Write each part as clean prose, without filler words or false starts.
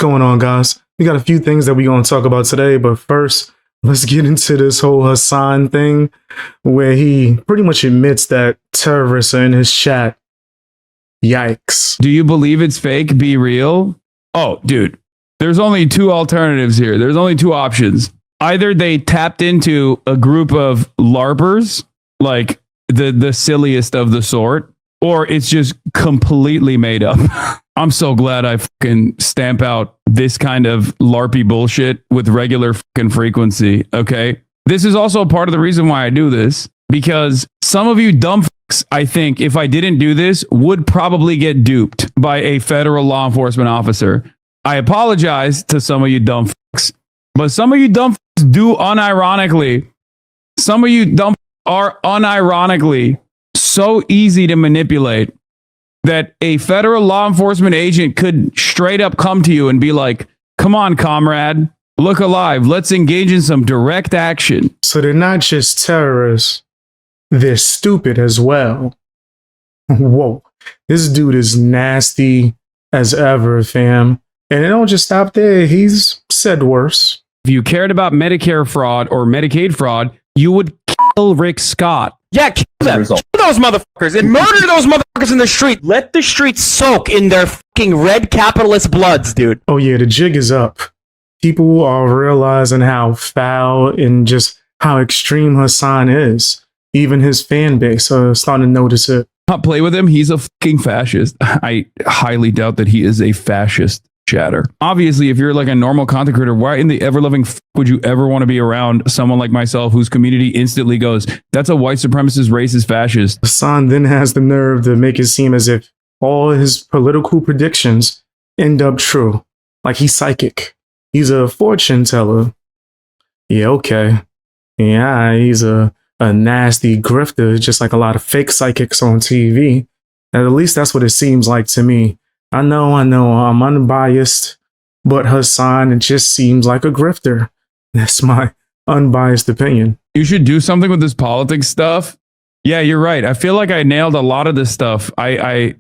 going on, guys? We got a few things that we're going to talk about today, but first, let's get into this whole Hasan thing where he pretty much admits that terrorists are in his chat. Yikes. Do you believe it's fake? Be real? Oh, dude, there's only two alternatives here. There's only two options. Either they tapped into a group of LARPers, like the silliest of the sort, or it's just completely made up. I'm so glad I fucking stamp out this kind of LARPy bullshit with regular fucking frequency, okay? This is also part of the reason why I do this, because some of you dumb fucks, I think, if I didn't do this, would probably get duped by a federal law enforcement officer. I apologize to some of you dumb fucks, but some of you dumb fucks do unironically. Some of you dumb fucks are unironically so easy to manipulate that a federal law enforcement agent could straight up come to you and be like, come on, comrade, look alive. Let's engage in some direct action. So they're not just terrorists, they're stupid as well. Whoa, this dude is nasty as ever, fam. And it don't just stop there. He's said worse. If you cared about Medicare fraud or Medicaid fraud, you would kill Rick Scott. Yeah, kill them. Kill those motherfuckers and murder those motherfuckers in the street. Let the streets soak in their fucking red capitalist bloods, dude. Oh yeah, the jig is up. People are realizing how foul and just how extreme Hasan is. Even his fan base are starting to notice it. Not play with him. He's a fucking fascist. I highly doubt that he is a fascist chatter. Obviously, if you're like a normal content creator, why in the ever-loving would you ever want to be around someone like myself whose community instantly goes, that's a white supremacist, racist, fascist? Hasan then has the nerve to make it seem as if all his political predictions end up true. Like he's psychic. He's a fortune teller. Yeah, okay. Yeah, he's a nasty grifter, just like a lot of fake psychics on TV. And at least that's what it seems like to me. I know, I'm unbiased, but Hasan, it just seems like a grifter. That's my unbiased opinion. You should do something with this politics stuff. Yeah, you're right. I feel like I nailed a lot of this stuff. I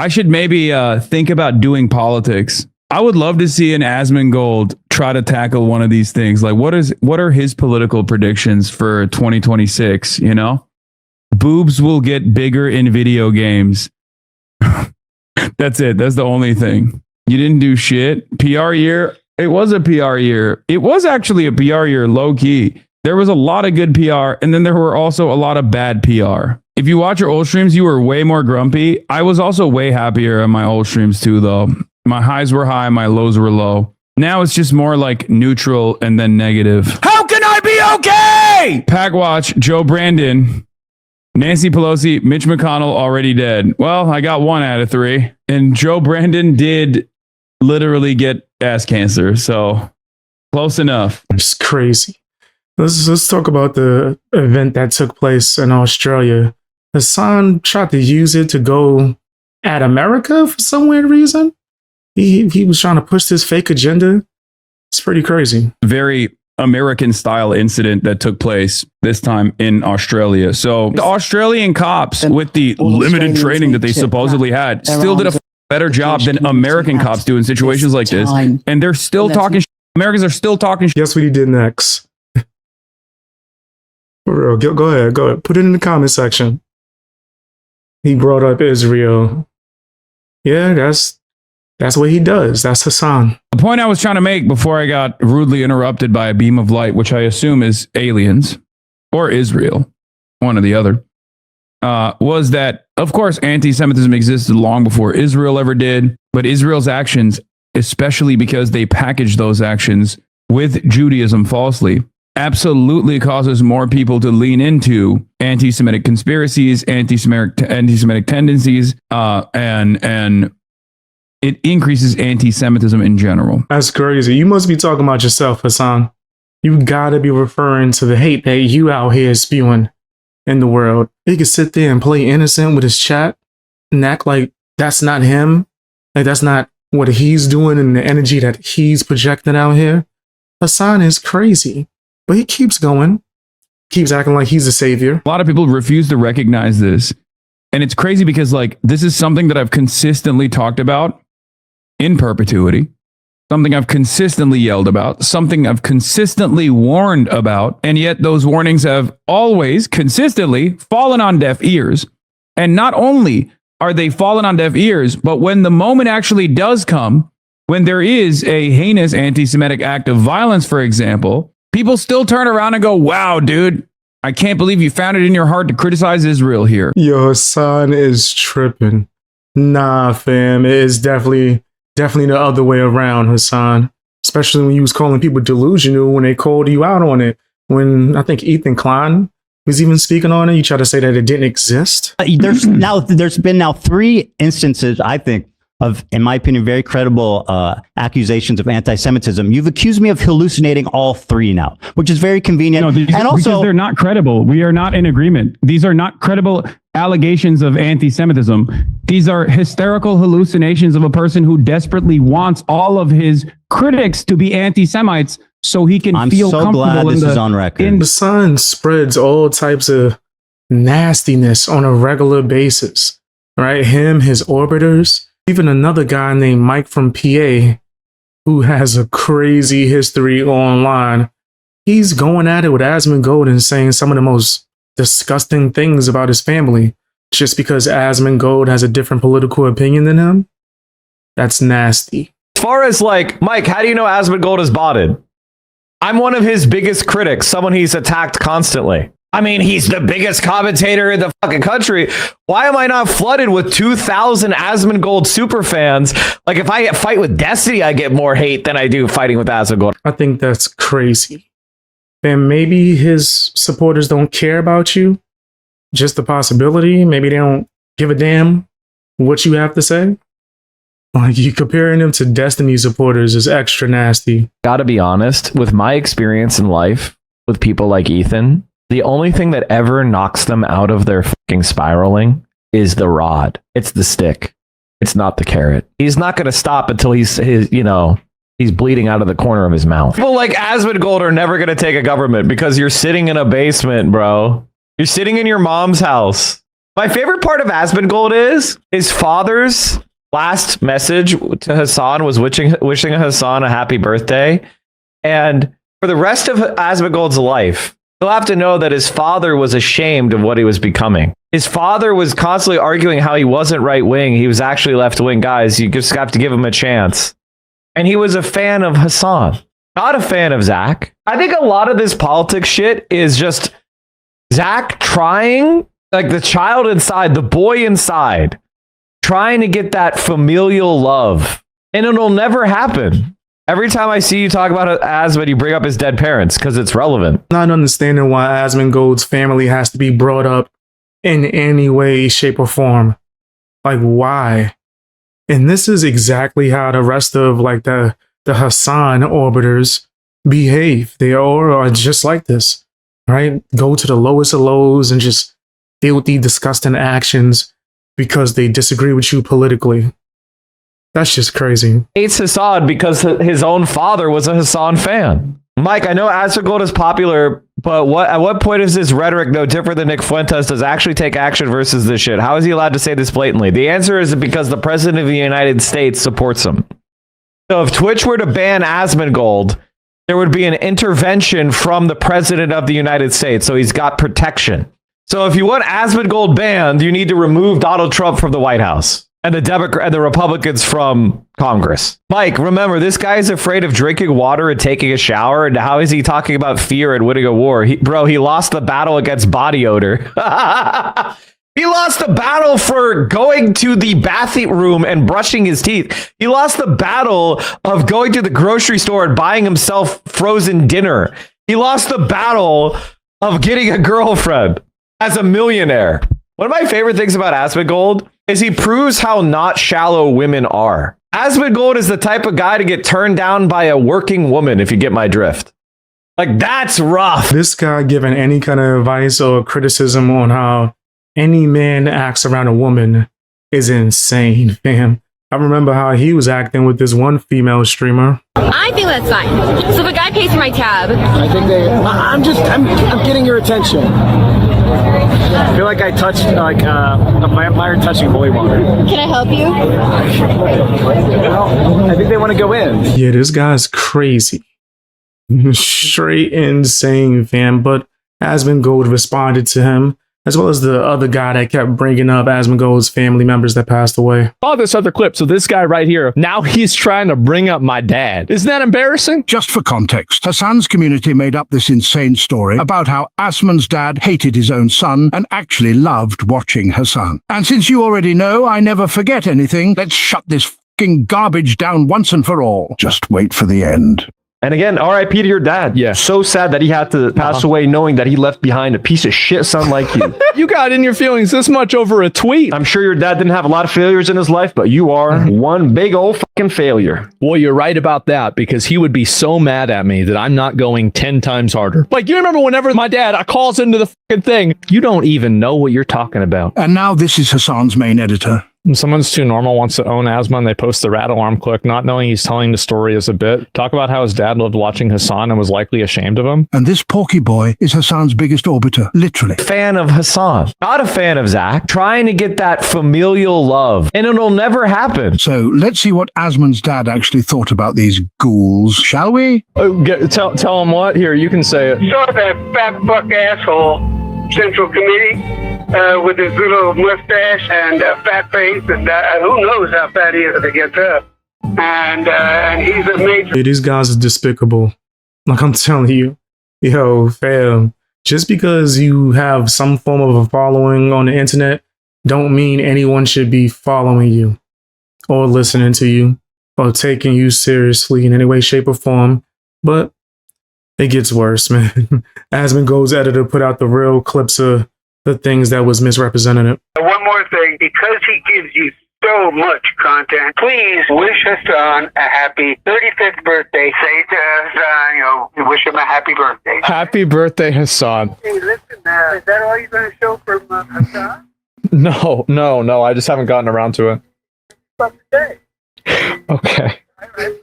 should maybe think about doing politics. I would love to see an Asmongold try to tackle one of these things. Like, what are his political predictions for 2026? You know, boobs will get bigger in video games. That's it. That's the only thing. You didn't do shit. PR year. It was a PR year. It was actually a PR year, low key. There was a lot of good PR, and then there were also a lot of bad PR. If you watch your old streams, you were way more grumpy. I was also way happier on my old streams too, though. My highs were high, my lows were low. Now it's just more like neutral and then negative. How can I be okay? Pack Watch, Joe Brandon, Nancy Pelosi, Mitch McConnell already dead. Well, I got 1 out of 3. And Joe Brandon did literally get ass cancer. So close enough. It's crazy. Let's talk about the event that took place in Australia. Hasan tried to use it to go at America for some weird reason. He was trying to push this fake agenda. It's pretty crazy. Very American style incident that took place this time in Australia. So the Australian cops, with the limited training that they supposedly had, still did a better job than American cops do in situations like this. And they're still talking shit. Americans are still talking shit. Guess what he did next? For real, go ahead. Put it in the comment section. He brought up Israel. Yeah, that's what he does. That's Hasan. The point I was trying to make before I got rudely interrupted by a beam of light, which I assume is aliens or Israel, one or the other, was that, of course, anti-Semitism existed long before Israel ever did, but Israel's actions, especially because they packaged those actions with Judaism falsely, absolutely causes more people to lean into anti-Semitic conspiracies, anti-Semitic tendencies, and it increases anti-Semitism in general. That's crazy. You must be talking about yourself, Hasan. You gotta be referring to the hate that you out here spewing in the world. He could sit there and play innocent with his chat and act like that's not him. Like that's not what he's doing and the energy that he's projecting out here. Hasan is crazy, but he keeps going. Keeps acting like he's a savior. A lot of people refuse to recognize this. And it's crazy because like this is something that I've consistently talked about in perpetuity. something I've consistently yelled about, something I've consistently warned about, and yet those warnings have always consistently fallen on deaf ears. And not only are they fallen on deaf ears, but when the moment actually does come, when there is a heinous anti-Semitic act of violence, for example, people still turn around and go, wow, dude, I can't believe you found it in your heart to criticize Israel here. Yo, Hasan is tripping. Nah, fam, it is definitely the other way around, Hasan. Especially when you was calling people delusional when they called you out on it. When I think Ethan Klein was even speaking on it, you tried to say that it didn't exist. There's been now 3 instances, I think, of, in my opinion, very credible accusations of anti-Semitism. You've accused me of hallucinating all 3 now, which is very convenient. No, and also, because they're not credible. We are not in agreement. These are not credible allegations of anti-Semitism. These are hysterical hallucinations of a person who desperately wants all of his critics to be anti-Semites so he can feel comfortable. I'm so glad this is on record. Hasan spreads all types of nastiness on a regular basis, right? Him, his orbiters, even another guy named Mike from PA who has a crazy history online. He's going at it with Asmongold and saying some of the most disgusting things about his family just because Asmongold has a different political opinion than him. That's nasty. As far as like, Mike, how do you know Asmongold is botted? I'm one of his biggest critics, someone he's attacked constantly. I mean, he's the biggest commentator in the fucking country. Why am I not flooded with 2,000 Asmongold super fans? Like, if I fight with Destiny, I get more hate than I do fighting with Asmongold. I think that's crazy. And maybe his supporters don't care about you. Just a possibility. Maybe they don't give a damn what you have to say. Like, you comparing them to Destiny supporters is extra nasty. Gotta be honest, with my experience in life with people like Ethan, the only thing that ever knocks them out of their fucking spiraling is the rod. It's the stick. It's not the carrot. He's not going to stop until he's bleeding out of the corner of his mouth. People like Asmongold are never going to take a government because you're sitting in a basement, bro. You're sitting in your mom's house. My favorite part of Asmongold is his father's last message to Hasan was wishing Hasan a happy birthday. And for the rest of Asmongold's life, he'll have to know that his father was ashamed of what he was becoming. His father was constantly arguing how he wasn't right wing. He was actually left wing. Guys, you just have to give him a chance. And he was a fan of Hasan, not a fan of Zach. I think a lot of this politics shit is just Zach trying, like the child inside, the boy inside, trying to get that familial love. And it'll never happen. Every time I see you talk about Asmon, you bring up his dead parents because it's relevant. Not understanding why Asmongold's family has to be brought up in any way, shape, or form. Like, why? And this is exactly how the rest of like the Hasan orbiters behave. They all are just like this, right? Go to the lowest of lows and just deal with the disgusting actions because they disagree with you politically. That's just crazy. Hates Hasan because his own father was a Hasan fan. Mike, I know Asmongold is popular, but at what point is this rhetoric no different than Nick Fuentes does actually take action versus this shit? How is he allowed to say this blatantly? The answer is because the president of the United States supports him. So if Twitch were to ban Asmongold, there would be an intervention from the president of the United States. So he's got protection. So if you want Asmongold banned, you need to remove Donald Trump from the White House. And the Republicans from Congress. Mike, remember, this guy is afraid of drinking water and taking a shower. And how is he talking about fear and winning a war? He lost the battle against body odor. He lost the battle for going to the bathroom and brushing his teeth. He lost the battle of going to the grocery store and buying himself frozen dinner. He lost the battle of getting a girlfriend as a millionaire. One of my favorite things about Asmongold is he proves how not shallow women are. Asmongold is the type of guy to get turned down by a working woman, if you get my drift. Like, that's rough. This guy giving any kind of advice or criticism on how any man acts around a woman is insane, fam. I remember how he was acting with this one female streamer. I think that's fine. So if a guy pays for my tab, I think I'm getting your attention. I feel like I touched like a vampire touching holy water. Can I help you? Well, I think they want to go in. Yeah, this guy's crazy. Straight insane, fam. But Asmongold responded to him, as well as the other guy that kept bringing up Asmongold's family members that passed away. Saw this other clip. So this guy right here, now he's trying to bring up my dad. Isn't that embarrassing? Just for context, Hasan's community made up this insane story about how Asmon's dad hated his own son and actually loved watching Hasan. And since you already know I never forget anything, let's shut this fucking garbage down once and for all. Just wait for the end. And again, R.I.P. to your dad. Yeah. So sad that he had to pass away knowing that he left behind a piece of shit son like you. You got in your feelings this much over a tweet. I'm sure your dad didn't have a lot of failures in his life, but you are one big old fucking failure. Well, you're right about that, because he would be so mad at me that I'm not going 10 times harder. Like, you remember whenever my dad calls into the fucking thing, you don't even know what you're talking about. And now this is Hasan's main editor. When someone's too normal, wants to own asthma, and they post the rat alarm click, not knowing he's telling the story as a bit. Talk about how his dad loved watching Hasan and was likely ashamed of him. And this porky boy is Hasan's biggest orbiter, literally. Fan of Hasan, not a fan of Zach, trying to get that familial love, and it'll never happen. So let's see what Asmon's dad actually thought about these ghouls, shall we? Tell him what? Here, you can say it. Saw that fat fuck asshole Central Committee with his little mustache and fat face, and who knows how fat he is if he gets up. And he's a major. Yeah, these guys are despicable. Like I'm telling you, yo, fam, just because you have some form of a following on the internet, don't mean anyone should be following you or listening to you or taking you seriously in any way, shape, or form. But it gets worse, man. Asmongold's editor put out the real clips of the things that was misrepresented. One more thing, because he gives you so much content, please wish Hasan a happy 35th birthday. Say to Hasan, wish him a happy birthday. Happy birthday, Hasan. Hey, listen, is that all you're going to show from Hasan? No. I just haven't gotten around to it. Okay. Okay. All right.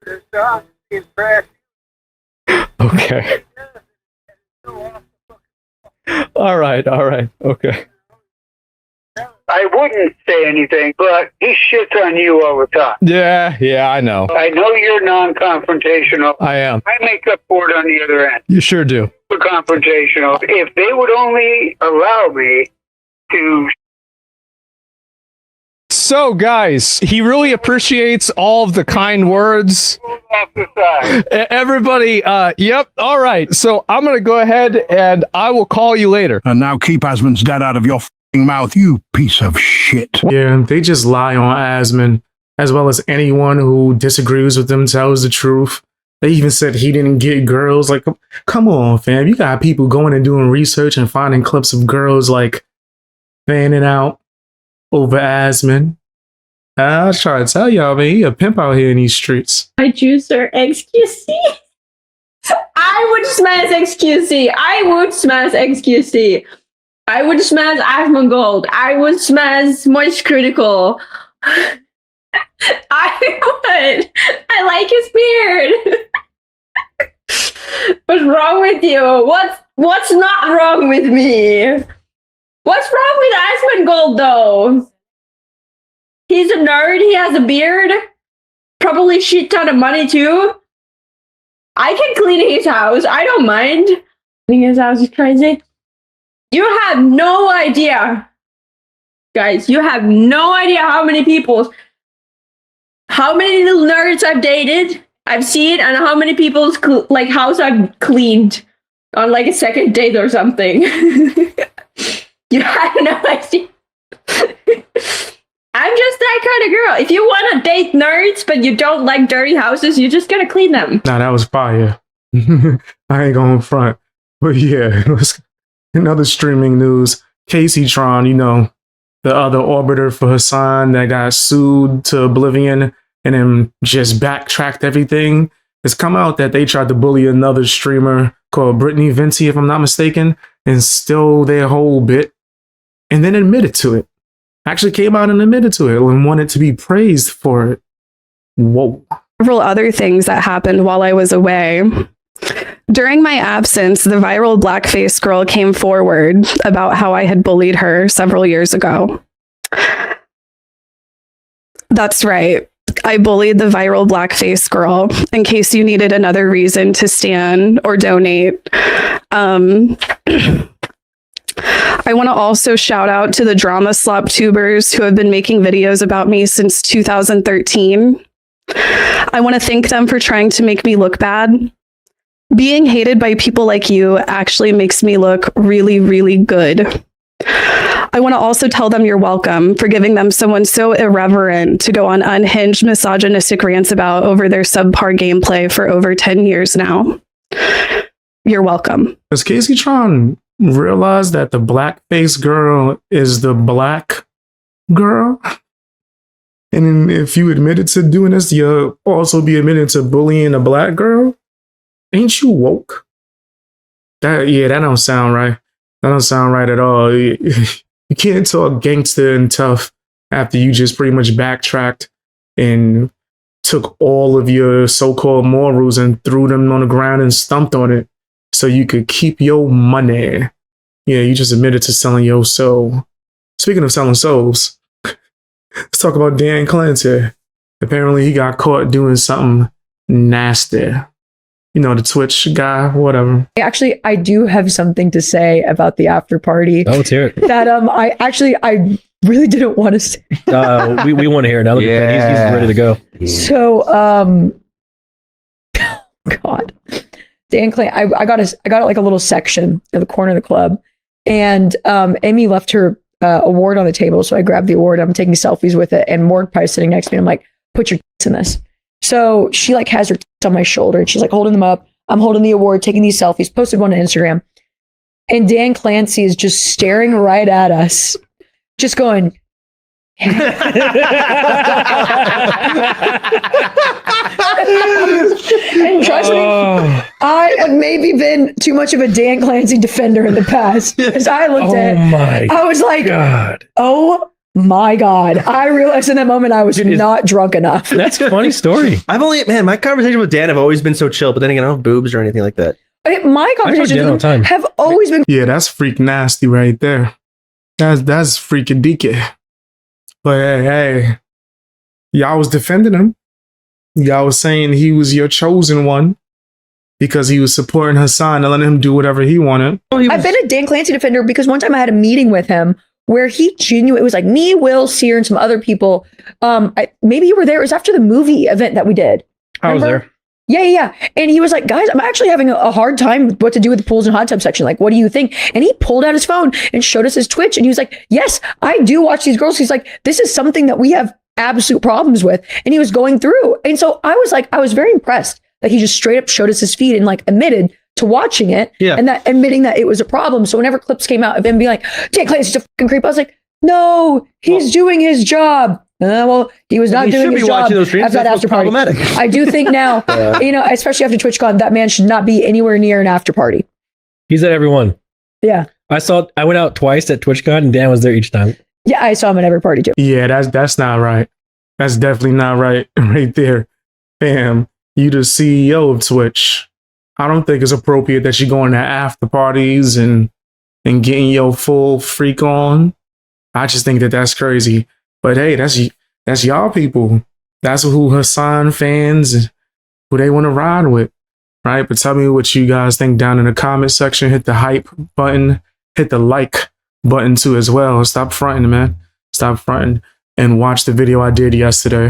Hasan is fresh. Okay. All right. Okay. I wouldn't say anything, but he shits on you all the time. Yeah, I know. I know you're non-confrontational. I am. I make up for it on the other end. You sure do. We're confrontational. If they would only allow me to. So, guys, he really appreciates all of the kind words. Off the side. Everybody, yep, all right. So I'm going to go ahead and I will call you later. And now keep Asmon's dad out of your fucking mouth, you piece of shit. Yeah, they just lie on Asmon, as well as anyone who disagrees with them tells the truth. They even said he didn't get girls. Like, come on, fam. You got people going and doing research and finding clips of girls, like, fanning out over Asmon. I was trying to tell y'all, man, he a pimp out here in these streets. My juicer XQC. I would smash XQC. I would smash XQC. I would smash Asmongold. I would smash Moist Critical. I would. I like his beard. What's wrong with you? What's not wrong with me? What's wrong with Asmongold, though? He's a nerd. He has a beard. Probably shit ton of money, too. I can clean his house. I don't mind. Cleaning his house is crazy. You have no idea. Guys, you have no idea how many little nerds I've dated, I've seen, and how many people's house I've cleaned on like a second date or something. You have no idea. I'm just that kind of girl. If you want to date nerds, but you don't like dirty houses, you just gotta clean them. Nah, that was fire. I ain't going front. But yeah, in other streaming news, Kaceytron, the other orbiter for Hasan that got sued to oblivion and then just backtracked everything. It's come out that they tried to bully another streamer called Brittany Vinci, if I'm not mistaken, and stole their whole bit and then admitted to it. Actually came out and admitted to it and wanted to be praised for it. Whoa. Several other things that happened while I was away. During my absence, the viral blackface girl came forward about how I had bullied her several years ago. That's right. I bullied the viral blackface girl in case you needed another reason to stan or donate. I want to also shout out to the drama slop tubers who have been making videos about me since 2013. I want to thank them for trying to make me look bad. Being hated by people like you actually makes me look really, really good. I want to also tell them you're welcome for giving them someone so irreverent to go on unhinged misogynistic rants about over their subpar gameplay for over 10 years now. You're welcome. Does Kaceytron realize that the blackface girl is the black girl? And if you admitted to doing this, you'll also be admitted to bullying a black girl? Ain't you woke? That don't sound right. That don't sound right at all. You can't talk gangster and tough after you just pretty much backtracked and took all of your so-called morals and threw them on the ground and stumped on it so you could keep your money. Yeah, you just admitted to selling your soul. Speaking of selling souls, let's talk about Dan Clancy. Apparently he got caught doing something nasty. You know, the Twitch guy, whatever. Actually, I do have something to say about the after party. Oh, let's hear it. That I really didn't want to say. We want to hear it now. Look at that. He's ready to go. So, God, Dan Clay, I got like a little section in the corner of the club, and Amy left her award on the table, so I grabbed the award. I'm taking selfies with it, and Mordecai's sitting next to me. I'm like, put your in this. So she like has her on my shoulder and she's like holding them up. I'm holding the award, taking these selfies, posted one on Instagram. And Dan Clancy is just staring right at us, just going, and trust me, I have maybe been too much of a Dan Clancy defender in the past. As I looked I was like, God. Oh my God. I realized in that moment I was not drunk enough. That's a funny story. My conversation with Dan have always been so chill, but then again, I don't have boobs or anything like that. My conversations with him have always been. Yeah, that's freak nasty right there. That's freaking deaky. But hey, y'all was defending him. Y'all was saying he was your chosen one because he was supporting Hasan and letting him do whatever he wanted. I've been a Dan Clancy defender because one time I had a meeting with him where he genuinely, it was like me, Will, Sear, and some other people. Maybe you were there. It was after the movie event that we did. I was there. Yeah. And he was like, guys, I'm actually having a hard time with what to do with the pools and hot tub section. Like, what do you think? And he pulled out his phone and showed us his Twitch. And he was like, yes, I do watch these girls. He's like, this is something that we have absolute problems with. And he was going through. And so I was like, I was very impressed that he just straight up showed us his feed and like admitted to watching it and that admitting that it was a problem. So whenever clips came out of him being like, Dan Clancy's a fucking creep, I was like, no, he's doing his job. Well, he was not doing his job after that after party. I do think now, especially after TwitchCon, that man should not be anywhere near an after party. He's at every one. Yeah. I went out twice at TwitchCon and Dan was there each time. Yeah, I saw him at every party too. Yeah, that's not right. That's definitely not right there. Fam, you the CEO of Twitch. I don't think it's appropriate that you going to after parties and getting your full freak on. I just think that that's crazy. But hey, that's y'all people. That's who Hasan fans, who they want to ride with, right? But tell me what you guys think down in the comment section. Hit the hype button, hit the like button too as well. Stop fronting, man. Stop fronting and watch the video I did yesterday.